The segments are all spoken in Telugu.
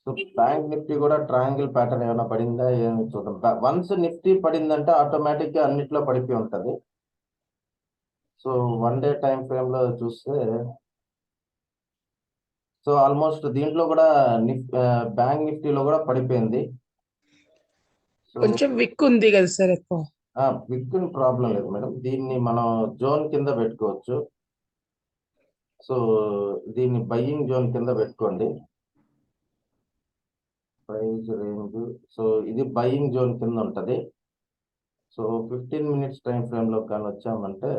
సో బ్యాంక్ నిఫ్టీ కూడా ట్రయాంగిల్ ప్యాటర్న్ ఏమైనా పడిందా ఏమి చూద్దాం. వన్స్ నిఫ్టీ పడిందంటే ఆటోమేటిక్ గా అన్నిట్లో పడిపోయి ఉంటది. సో 1 డే టైం ఫ్రేమ్ లో చూస్తే సో ఆల్మోస్ట్ దీంట్లో కూడా బ్యాంక్ నిఫ్టీలో కూడా పడిపోయింది. సో కొంచెం విక్ ఉంది కదా సార్ ఎక్కువ. విక్ ప్రాబ్లం లేదు మేడం, దీన్ని మనం జోన్ కింద పెట్టుకోవచ్చు. సో దీన్ని బయ్యింగ్ జోన్ కింద పెట్టుకోండి. ప్రైస్ రేంజ్ సో ఇది బయ్యింగ్ జోన్ కింద ఉంటది. సో 15 మినిట్స్ టైం ఫ్రేమ్ లో కానీ వచ్చామంటే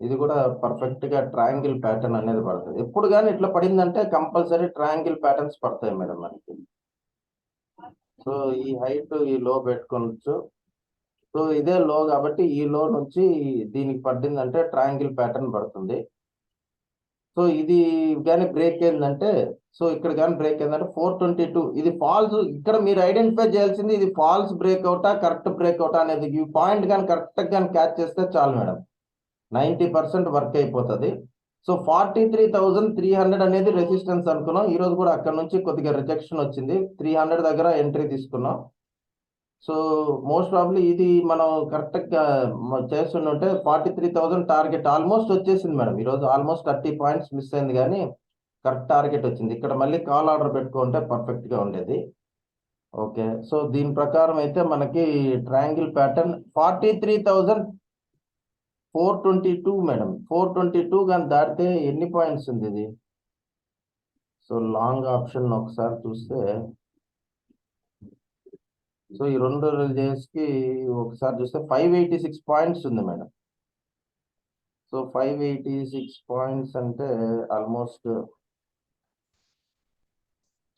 ఇది కూడా పర్ఫెక్ట్ గా ట్రయాంగిల్ ప్యాటర్న్ అనేది పడుతుంది. ఎప్పుడు కానీ ఇట్లా పడిందంటే కంపల్సరీ ట్రయాంగిల్ ప్యాటర్న్స్ పడతాయి మేడం మనకి. సో ఈ హైట్ ఈ లో పెట్టుకోవచ్చు. సో ఇదే లో కాబట్టి ఈ లో నుంచి దీనికి పడిందంటే ట్రయాంగిల్ ప్యాటర్న్ పడుతుంది. సో ఇది కానీ బ్రేక్ అయిందంటే సో ఇక్కడ కానీ బ్రేక్ అయిందంటే 422 ఇది ఫాల్స్. ఇక్కడ మీరు ఐడెంటిఫై చేయాల్సింది ఇది ఫాల్స్ బ్రేక్అవుటా కరెక్ట్ బ్రేక్అవుటా అనేది. ఈ పాయింట్ కానీ కరెక్ట్ గా క్యాచ్ చేస్తే చాలు మేడం, 90% వర్క్ అయిపోతుంది. సో 43,300 అనేది రెసిస్టెన్స్ అనుకున్నాం. ఈ రోజు కూడా అక్కడ నుంచి కొద్దిగా రిజెక్షన్ వచ్చింది. 300 దగ్గర ఎంట్రీ తీసుకున్నాం. సో మోస్ట్ ప్రాబ్లీ ఇది మనం కరెక్ట్ గా చేస్తుంటే 43,000 టార్గెట్ ఆల్మోస్ట్ వచ్చేసింది మేడం. ఈరోజు ఆల్మోస్ట్ 30 పాయింట్స్ మిస్ అయింది కానీ కరెక్ట్ టార్గెట్ వచ్చింది. ఇక్కడ మళ్ళీ కాల్ ఆర్డర్ పెట్టుకుంటే పర్ఫెక్ట్ గా ఉండేది. ఓకే, సో దీని ప్రకారం అయితే మనకి ట్రయాంగిల్ ప్యాటర్న్ 43,422 మేడం. 422 కానీ దాటితే ఎన్ని పాయింట్స్ ఉంది ఇది? సో లాంగ్ ఆప్షన్ ఒకసారి చూస్తే సో ఈ 2 డేస్ కి ఒకసారి చూస్తే 586 పాయింట్స్ ఉంది మేడం. సో 586 పాయింట్స్ అంటే ఆల్మోస్ట్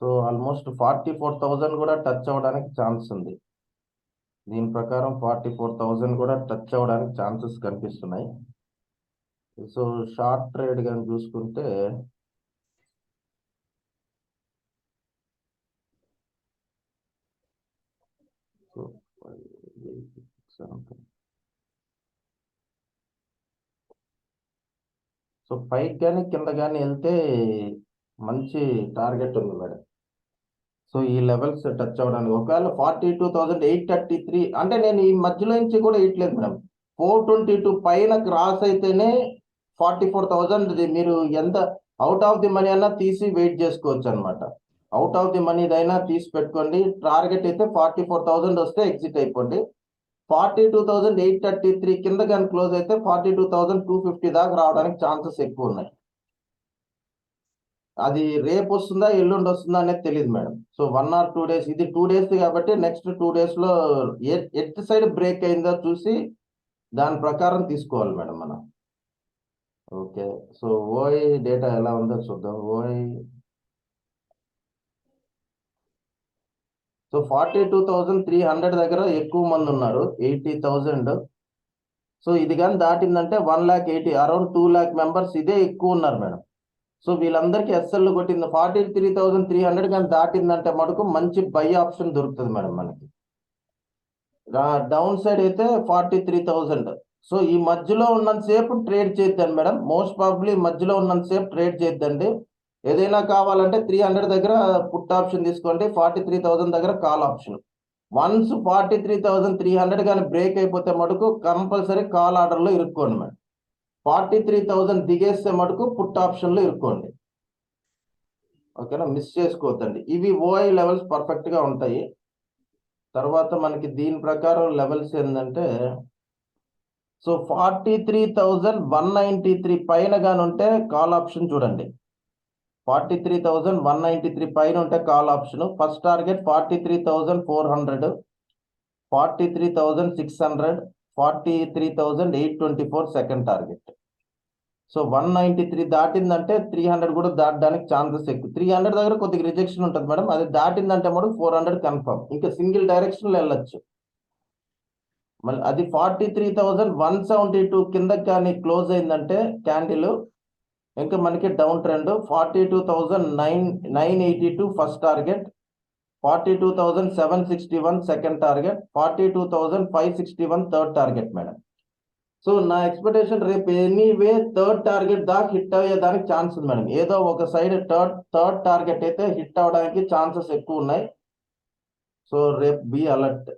44,000 కూడా టచ్ అవ్వడానికి ఛాన్స్ ఉంది. దీని ప్రకారం 44,000 కూడా టచ్ అవ్వడానికి ఛాన్సెస్ కనిపిస్తున్నాయి. సో షార్ట్ ట్రేడ్ కానీ చూసుకుంటే సో పైకి కానీ కింద కానీ వెళ్తే మంచి టార్గెట్ ఉంది మేడం. సో ఈ లెవెల్స్ టచ్ అవ్వడానికి ఒకవేళ 42,833 అంటే నేను ఈ మధ్యలో నుంచి కూడా ఇట్లేదు మేడం. 422 పైన క్రాస్ అయితేనే 44,000 మీరు ఎంత అవుట్ ఆఫ్ ది మనీ అన్నా తీసి వెయిట్ చేసుకోవచ్చు అనమాట. అవుట్ ఆఫ్ ది మనీ అయినా తీసి పెట్టుకోండి. టార్గెట్ అయితే 44,000 వస్తే ఎగ్జిట్ అయిపోండి. 42,833 కింద కానీ క్లోజ్ అయితే 42,250 దాకా రావడానికి ఛాన్సెస్ ఎక్కువ ఉన్నాయి. అది రేపు వస్తుందా ఎల్లుండి వస్తుందా అనేది తెలియదు మేడం. సో 1 or 2 days, ఇది 2 days కాబట్టి నెక్స్ట్ 2 days లో ఎట్ సైడ్ బ్రేక్ అయిందో చూసి దాని ప్రకారం తీసుకోవాలి మేడం మనం. ఓకే, సో ఓఐ డేటా ఎలా ఉందో చూద్దాం. ఓఐ సో 42,300 దగ్గర ఎక్కువ మంది ఉన్నారు, 80,000. సో ఇది కానీ దాటిందంటే 1,80,000 అరౌండ్ 2 lakh మెంబర్స్ ఇదే ఎక్కువ ఉన్నారు మేడం. సో వీళ్ళందరికీ ఎస్ఎల్ కొట్టింది. 43,300 కానీ దాటిందంటే మటుకు మంచి బై ఆప్షన్ దొరుకుతుంది మేడం మనకి. డౌన్ సైడ్ అయితే 43,000. సో ఈ మధ్యలో ఉన్నంతసేపు ట్రేడ్ చేద్దండి మేడం. మోస్ట్ ప్రాబబ్లీ మధ్యలో ఉన్నంతసేపు ట్రేడ్ చేద్దండి. ఏదైనా కావాలంటే 300 దగ్గర పుట్ ఆప్షన్ తీసుకోండి, 43,000 దగ్గర కాల్ ఆప్షన్. వన్స్ 43,300 కానీ బ్రేక్ అయిపోతే మటుకు కంపల్సరీ కాల్ ఆర్డర్లో ఇరుక్కోండి మేడం. 43,000 దిగేస్తే మటుకు పుట్ ఆప్షన్లో ఇరుక్కోండి. ఓకేనా, మిస్ చేసుకోవద్దండి. ఇవి ఓఐ లెవెల్స్ పర్ఫెక్ట్ గా ఉంటాయి. తర్వాత మనకి దీని ప్రకారం లెవెల్స్ ఏంటంటే సో 43,193 పైన కానీ ఉంటే కాల్ ఆప్షన్ చూడండి. 43,193 పైన ఉంటే call option. First target 43,400, 43,600, 43,824 second target. So 193 దాటిందంటే 300 కూడా దాటడానికి ఛాన్సెస్ ఎక్కువ. 300 దగ్గర కొద్దిగా రిజెక్షన్ ఉంటుంది మేడం. అది దాటిందంటే మనం 400 కన్ఫర్మ్. ఇంకా సింగిల్ డైరెక్షన్ లో వెళ్ళొచ్చు. మళ్ళీ అది 43,172 కిందకి కానీ క్లోజ్ అయిందంటే క్యాండిల్ ఇంకా మనకి down trend. 42,982 first target, 42,761 second target, 42,561 third target madam. So నా ఎక్స్పెక్టేషన్ రేపు ఎనీవే థర్డ్ టార్గెట్ దాకా హిట్ అయ్యేదానికి ఛాన్స్ ఉంది మేడం. ఏదో ఒక సైడ్ థర్డ్ టార్గెట్ అయితే హిట్ అవడానికి ఛాన్సెస్ ఎక్కువ ఉన్నాయి. సో రేపు బి అలర్ట్.